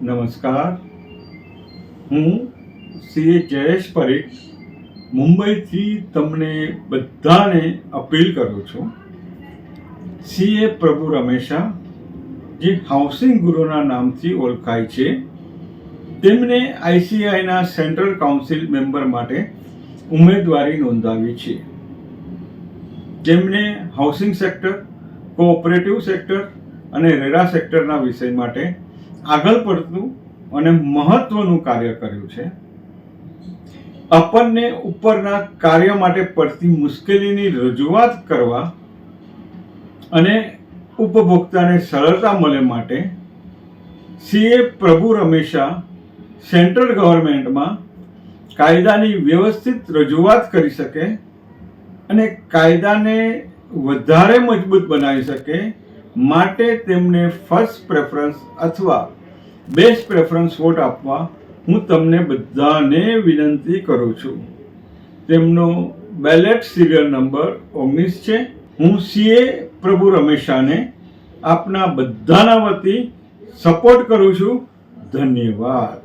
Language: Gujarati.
નમસ્કાર, હું સીએ જયેશ પરીખ મુંબઈથી તમને બધાને અપીલ કરું છું. સીએ પ્રભુ રમેશા, જે હાઉસિંગ ગુરુના નામથી ઓળખાય છે, તેમને આઈસીઆઈના સેન્ટ્રલ કાઉન્સિલ મેમ્બર માટે ઉમેદવારી નોંધાવી છે. જેમને હાઉસિંગ સેક્ટર, કોઓપરેટિવ સેક્ટર અને રેરા સેક્ટરના વિષય માટે આગળ પડતું અને મહત્વનું કાર્ય કર્યું છે. આપણને ઉપરના કાર્ય માટે પડતી મુશ્કેલીની રજૂઆત કરવા અને ઉપભોક્તાને સરળતા મળે માટે સીએ પ્રભુ રમેશા સેન્ટ્રલ ગવર્મેન્ટમાં કાયદાની વ્યવસ્થિત રજૂઆત કરી શકે અને કાયદાને વધારે મજબૂત બનાવી શકે માટે તેમને ફર્સ્ટ પ્રેફરન્સ અથવા બેસ્ટ પ્રેફરન્સ વોટ આપવા હું તમને બધાને વિનંતી કરું છું. તેમનો બેલેટ સિરિયલ નંબર 19 છે. હું સીએ પ્રભુ રમેશાને આપના બધાના વતી સપોર્ટ કરું છું. ધન્યવાદ.